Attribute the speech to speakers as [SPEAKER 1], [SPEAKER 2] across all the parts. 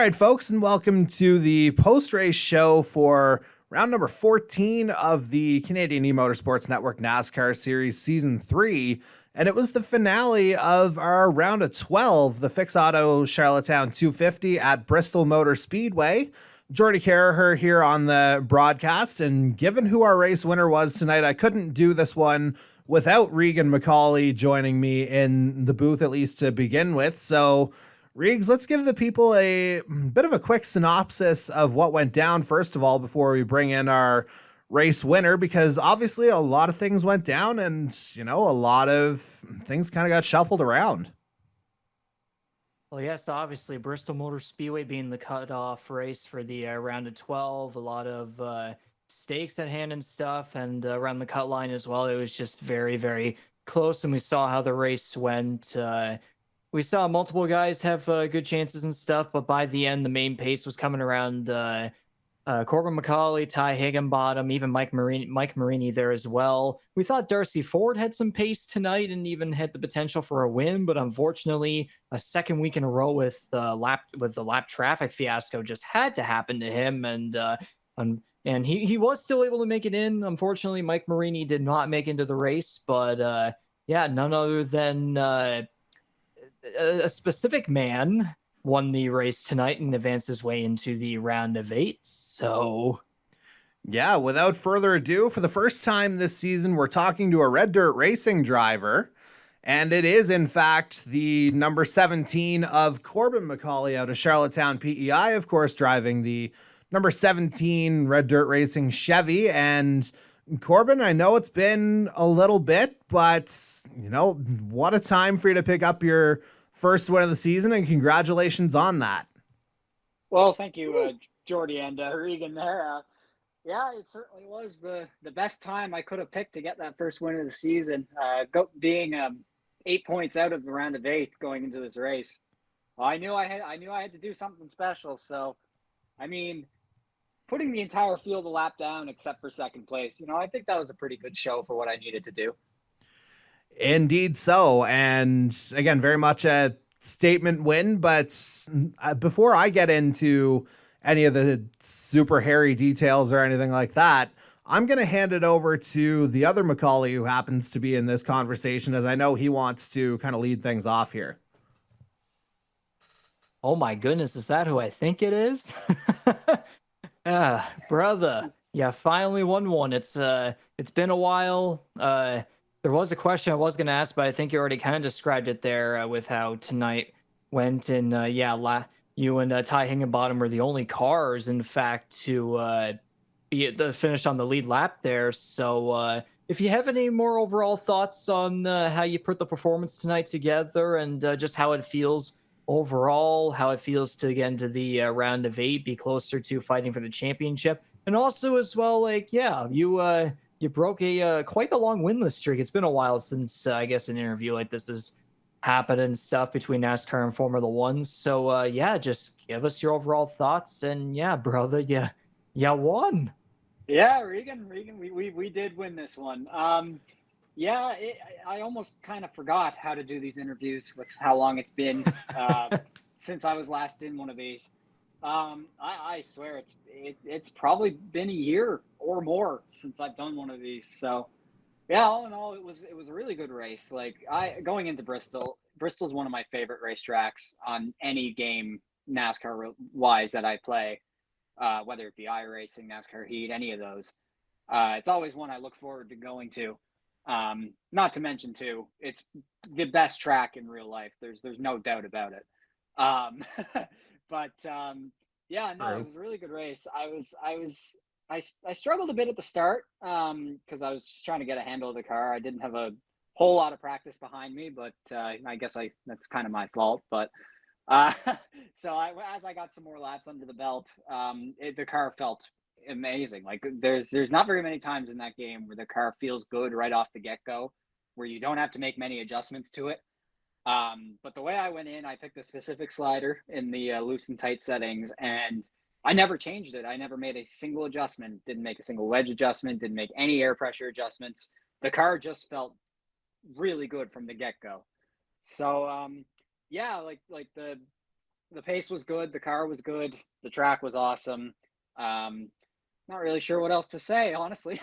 [SPEAKER 1] right, folks, and welcome to the post-race show for round number 14 of the Canadian E-Motorsports Network NASCAR Series Season 3. And it was the finale of our round of 12, the Fix Auto Charlottetown 250 at Bristol Motor Speedway. Geordie Carragher here on the broadcast, and given who our race winner was tonight, I couldn't do this one without Reegan MacAulay joining me in the booth, at least to begin with. So Reegs, let's give the people a bit of a quick synopsis of what went down, first of all, before we bring in our race winner, because obviously a lot of things went down and, a lot of things kind of got shuffled around.
[SPEAKER 2] Well, yes, obviously, Bristol Motor Speedway being the cutoff race for the round of 12, a lot of stakes at hand and stuff, and around the cut line as well. It was just very, very close, and we saw how the race went. We saw multiple guys have good chances and stuff, but by the end, the main pace was coming around Corbin MacAulay, Ty Higginbottom, even Mike Marini there as well. We thought Darcy Ford had some pace tonight and even had the potential for a win, but unfortunately, a second week in a row with the lap traffic fiasco just had to happen to him, and he was still able to make it in. Unfortunately, Mike Marini did not make into the race, but none other than a specific man won the race tonight and advanced his way into the round of 8. So,
[SPEAKER 1] yeah, without further ado, for the first time this season, we're talking to a Red Dirt Racing driver, and it is, in fact, the number 17 of Corbin MacAulay out of Charlottetown, PEI, of course, driving the number 17 Red Dirt Racing Chevy. And Corbin, I know it's been a little bit, but, what a time for you to pick up your first win of the season, and congratulations on that.
[SPEAKER 3] Well, thank you, Geordie and Reegan there. Yeah, it certainly was the best time I could have picked to get that first win of the season. Being 8 points out of the round of 8 going into this race, I knew I had to do something special. So, I mean, putting the entire field a lap down except for second place, I think that was a pretty good show for what I needed to do.
[SPEAKER 1] Indeed so. And again, very much a statement win. But before I get into any of the super hairy details or anything like that, I'm going to hand it over to the other MacAulay who happens to be in this conversation, as I know he wants to kind of lead things off here.
[SPEAKER 2] oh my goodness, is that who I think it is? Brother, yeah, finally won one. It's been a while. There was a question I was going to ask, but I think you already kind of described it there with how tonight went. And you and Ty Higginbottom were the only cars, in fact, to be finished on the lead lap there. So if you have any more overall thoughts on how you put the performance tonight together and just how it feels overall, how it feels to get into the round of 8, be closer to fighting for the championship. And also as well, you broke a quite the long winless streak. It's been a while since I guess an interview like this has happened and stuff between NASCAR and Formula One. So just give us your overall thoughts. And yeah, brother, you won.
[SPEAKER 3] Yeah, Reegan, we did win this one. I almost kind of forgot how to do these interviews with how long it's been since I was last in one of these. I swear it's probably been a year or more since I've done one of these. So, yeah, all in all, it was a really good race. Like going into Bristol's one of my favorite racetracks on any game NASCAR wise that I play, whether it be iRacing, NASCAR Heat, any of those. It's always one I look forward to going to. Not to mention too, it's the best track in real life. There's no doubt about it. It was a really good race. I struggled a bit at the start because I was just trying to get a handle of the car. I didn't have a whole lot of practice behind me, but I guess that's kind of my fault. But as I got some more laps under the belt, the car felt amazing. Like there's not very many times in that game where the car feels good right off the get-go, where you don't have to make many adjustments to it. But the way I went in, I picked a specific slider in the loose and tight settings, and I never changed it. I never made a single adjustment, didn't make a single wedge adjustment, didn't make any air pressure adjustments. The car just felt really good from the get-go. So, like the the pace was good, the car was good, the track was awesome. Not really sure what else to say, honestly.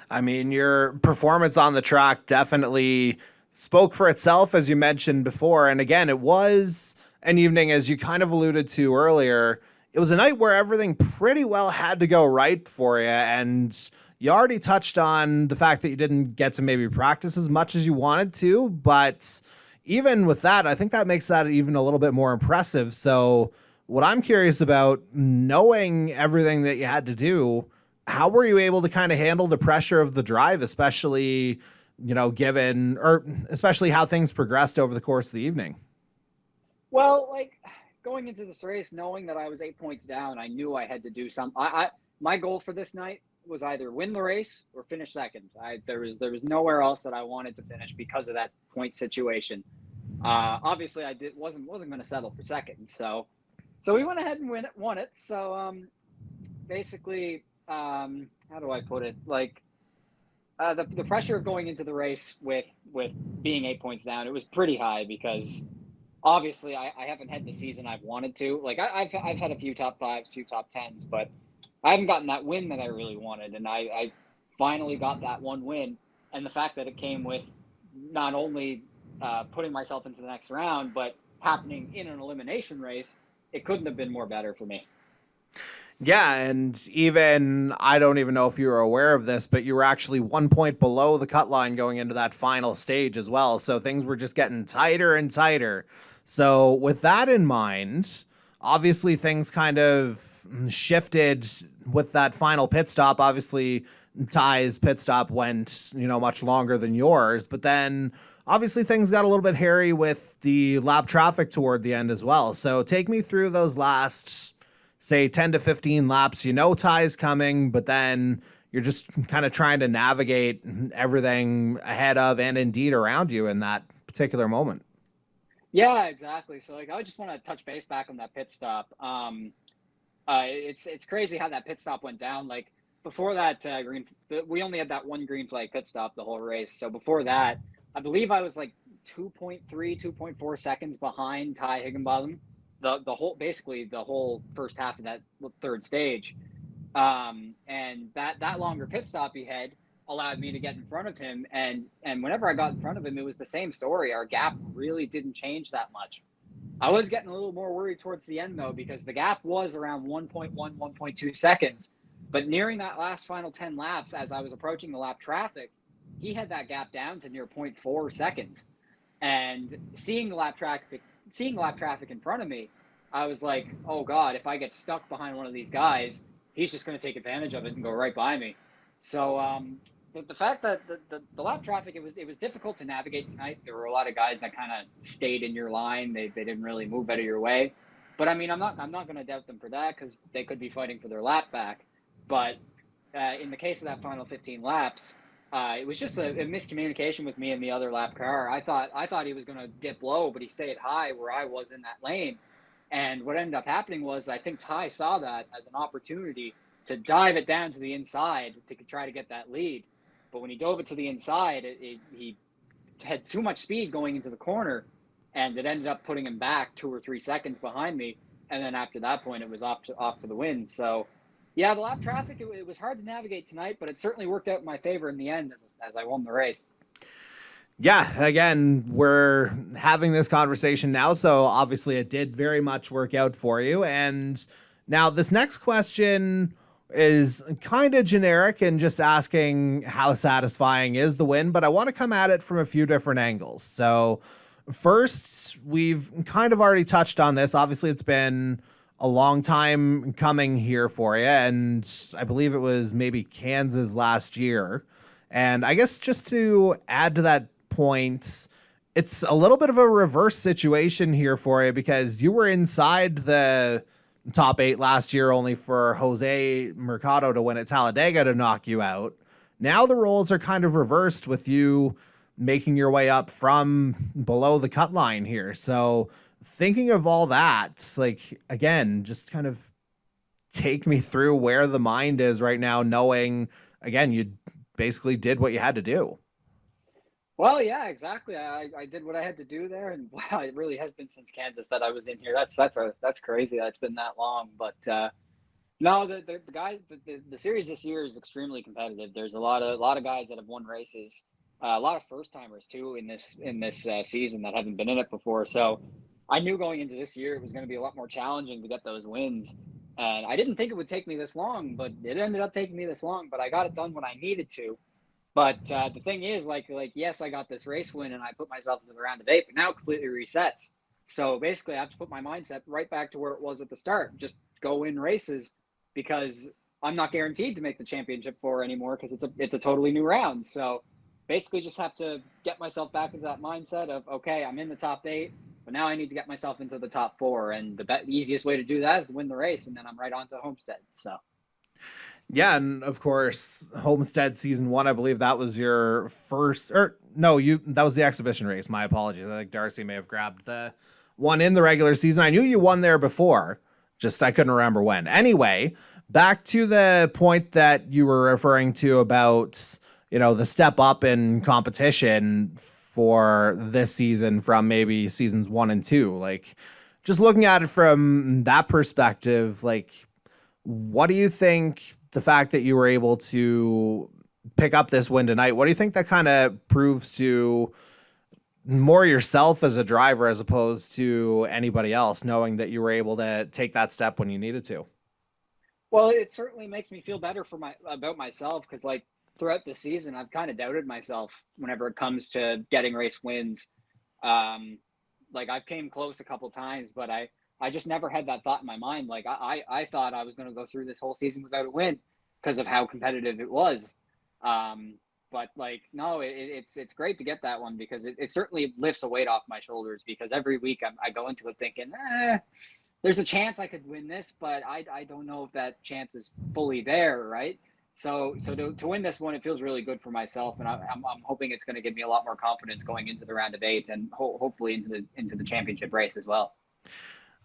[SPEAKER 1] I mean, your performance on the track definitely spoke for itself, as you mentioned before. And again, it was an evening, as you kind of alluded to earlier. It was a night where everything pretty well had to go right for you. And you already touched on the fact that you didn't get to maybe practice as much as you wanted to. But even with that, I think that makes that even a little bit more impressive. So, what I'm curious about, knowing everything that you had to do, how were you able to kind of handle the pressure of the drive, especially, especially how things progressed over the course of the evening?
[SPEAKER 3] Well, like going into this race, knowing that I was 8 points down, I knew I had to do something. My goal for this night was either win the race or finish second. There was nowhere else that I wanted to finish because of that point situation. Obviously, wasn't going to settle for second, so we went ahead and won it. So basically, how do I put it? Like the pressure of going into the race with being 8 points down, it was pretty high because obviously I haven't had the season I've wanted to. Like I've had a few top fives, few top tens, but I haven't gotten that win that I really wanted, and I finally got that one win. And the fact that it came with not only putting myself into the next round, but happening in an elimination race, it couldn't have been more better for me.
[SPEAKER 1] Yeah, and even, I don't even know if you were aware of this, but you were actually 1 point below the cut line going into that final stage as well. So things were just getting tighter and tighter. So with that in mind, obviously things kind of shifted with that final pit stop. Obviously, Ty's pit stop went, much longer than yours, but then obviously things got a little bit hairy with the lap traffic toward the end as well. So take me through those last, say, 10 to 15 laps. Ty's coming, but then you're just kind of trying to navigate everything ahead of and indeed around you in that particular moment.
[SPEAKER 3] Yeah, exactly. So like I just want to touch base back on that pit stop. It's crazy how that pit stop went down. Like before that we only had that one green flag pit stop the whole race. So before that, I believe I was like 2.3, 2.4 seconds behind Ty Higginbotham. The whole first half of that third stage. And that longer pit stop he had allowed me to get in front of him. And whenever I got in front of him, it was the same story. Our gap really didn't change that much. I was getting a little more worried towards the end, though, because the gap was around 1.1, 1.2 seconds. But nearing that last final 10 laps, as I was approaching the lap traffic, he had that gap down to near 0.4 seconds. And seeing the lap traffic in front of me, I was like, oh God, if I get stuck behind one of these guys, he's just going to take advantage of it and go right by me. So the fact that the lap traffic, it was difficult to navigate tonight. There were a lot of guys that kind of stayed in your line. They didn't really move out of your way. But I mean, I'm not going to doubt them for that because they could be fighting for their lap back. But in the case of that final 15 laps, it was just a miscommunication with me and the other lap car. I thought he was going to dip low, but he stayed high where I was in that lane. And what ended up happening was I think Ty saw that as an opportunity to dive it down to the inside to try to get that lead. But when he dove it to the inside, he had too much speed going into the corner, and it ended up putting him back 2 or 3 seconds behind me. And then after that point, it was off to the win. So, yeah, the lap traffic, it was hard to navigate tonight, but it certainly worked out in my favor in the end as I won the race.
[SPEAKER 1] Yeah, again, we're having this conversation now, so obviously it did very much work out for you. And now this next question is kind of generic and just asking how satisfying is the win, but I want to come at it from a few different angles. So first, we've kind of already touched on this. Obviously, it's been a long time coming here for you, and I believe it was maybe Kansas last year. And I guess just to add to that point, it's a little bit of a reverse situation here for you because you were inside the top 8 last year only for Jose Mercado to win at Talladega to knock you out. Now the roles are kind of reversed with you making your way up from below the cut line here. So thinking of all that, like, again, just kind of take me through where the mind is right now, knowing, again, you basically did what you had to do.
[SPEAKER 3] Well, yeah, exactly. I did what I had to do there, and wow, it really has been since Kansas that I was in here. That's crazy. That's been that long. But no, the guys, the series this year is extremely competitive. There's a lot of guys that have won races, a lot of first timers too in this season that haven't been in it before. So I knew going into this year it was going to be a lot more challenging to get those wins. And I didn't think it would take me this long, but it ended up taking me this long. But I got it done when I needed to. But the thing is, yes, I got this race win and I put myself into the round of 8, but now it completely resets. So basically, I have to put my mindset right back to where it was at the start. Just go win races because I'm not guaranteed to make the championship 4 anymore because it's a totally new round. So basically, just have to get myself back into that mindset of, okay, I'm in the top 8, but now I need to get myself into the top 4. And the easiest way to do that is to win the race, and then I'm right on to Homestead. So.
[SPEAKER 1] Yeah, and of course, Homestead season 1, I believe that was your first, or no, that was the exhibition race. My apologies. I think Darcy may have grabbed the one in the regular season. I knew you won there before, just I couldn't remember when. Anyway, back to the point that you were referring to about, the step up in competition for this season from maybe seasons 1 and 2. Like, just looking at it from that perspective, like, what do you think the fact that you were able to pick up this win tonight, what do you think that kind of proves to more yourself as a driver as opposed to anybody else, knowing that you were able to take that step when you needed to?
[SPEAKER 3] Well, it certainly makes me feel better about myself because, throughout the season, I've kind of doubted myself whenever it comes to getting race wins. I've came close a couple times, but I just never had that thought in my mind. I thought I was going to go through this whole season without a win because of how competitive it was. But no, it's great to get that one because it certainly lifts a weight off my shoulders because every week I go into it thinking, there's a chance I could win this, but I don't know if that chance is fully there. Right. So to win this one, it feels really good for myself. And I'm hoping it's going to give me a lot more confidence going into the round of 8 and hopefully into the championship race as well.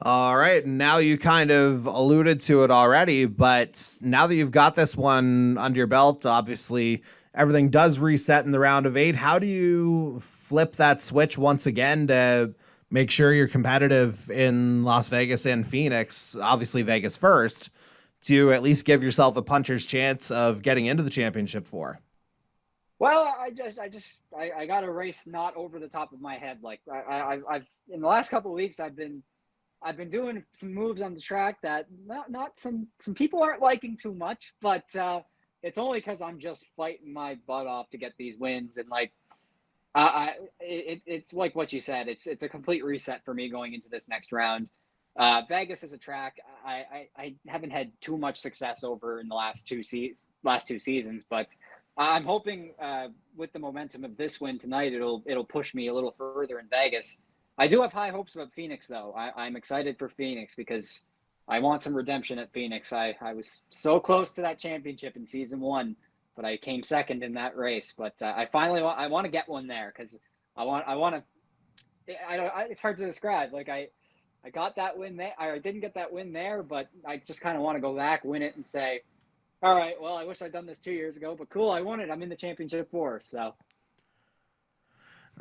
[SPEAKER 1] All right. Now you kind of alluded to it already, but now that you've got this one under your belt, obviously everything does reset in the round of 8. How do you flip that switch once again to make sure you're competitive in Las Vegas and Phoenix, obviously Vegas first, to at least give yourself a puncher's chance of getting into the championship 4?
[SPEAKER 3] Well, I got a race not over the top of my head. I've in the last couple of weeks, I've been doing some moves on the track that not some people aren't liking too much, but it's only because I'm just fighting my butt off to get these wins. And it's like what you said. It's a complete reset for me going into this next round. Vegas is a track I haven't had too much success over in the last two seasons, but I'm hoping with the momentum of this win tonight, it'll push me a little further in Vegas. I do have high hopes about Phoenix, though. I'm excited for Phoenix because I want some redemption at Phoenix. I was so close to that championship in season 1, but I came second in that race. But I want to get one there because I want to. It's hard to describe. I got that win there. I didn't get that win there, but I just kind of want to go back, win it, and say, all right, well, I wish I'd done this 2 years ago, but cool, I won it. I'm in the championship 4, so.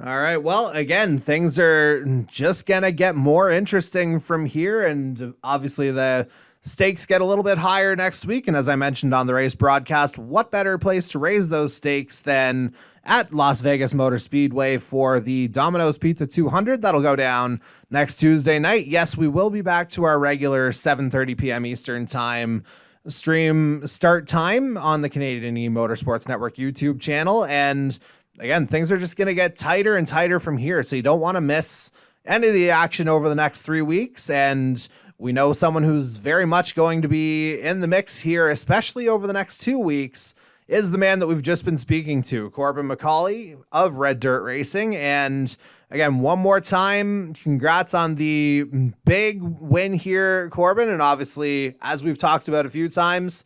[SPEAKER 1] All right. Well, again, things are just going to get more interesting from here. And obviously the stakes get a little bit higher next week. And as I mentioned on the race broadcast, what better place to raise those stakes than at Las Vegas Motor Speedway for the Domino's Pizza 200. That'll go down next Tuesday night. Yes, we will be back to our regular 7:30 p.m. Eastern time stream start time on the Canadian E-Motorsports Network YouTube channel. And again, things are just going to get tighter and tighter from here. So you don't want to miss any of the action over the next 3 weeks. And we know someone who's very much going to be in the mix here, especially over the next 2 weeks, is the man that we've just been speaking to, Corbin MacAulay of Red Dirt Racing. And again, one more time, congrats on the big win here, Corbin. And obviously, as we've talked about a few times,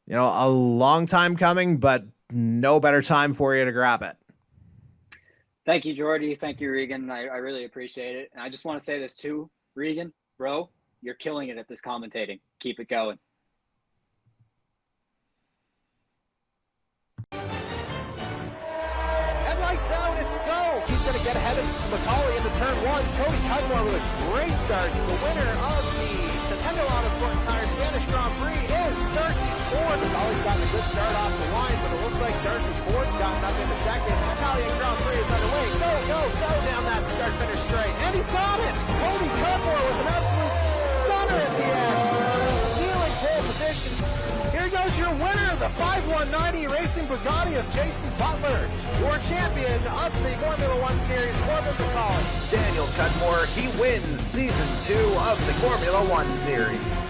[SPEAKER 1] a long time coming, but no better time for you to grab it.
[SPEAKER 3] Thank you, Geordie. Thank you, Reegan. I really appreciate it. And I just want to say this too, Reegan, bro, you're killing it at this commentating. Keep it going.
[SPEAKER 4] Headlights
[SPEAKER 1] out, it's go! He's going to get ahead of MacAulay into turn 1. Cody Cudmore with a great start. The winner of the Centennial Autosport and Tire Spanish Grand Prix is Darcy Ford. MacAulay's gotten a good start off the line, but it looks like Darcy Ford's gotten up into second. Italian Grand Prix is underway. Go, go, go down that start-finish straight. And he's got it! Cody Cudmore with an absolute stunner at the end. Stealing pole position. Here goes your winner, the 5190 Racing Bugatti of Jason Butler, your champion of the Formula One Series, Corbin MacAulay.
[SPEAKER 4] Daniel Cudmore, he wins Season 2 of the Formula One Series.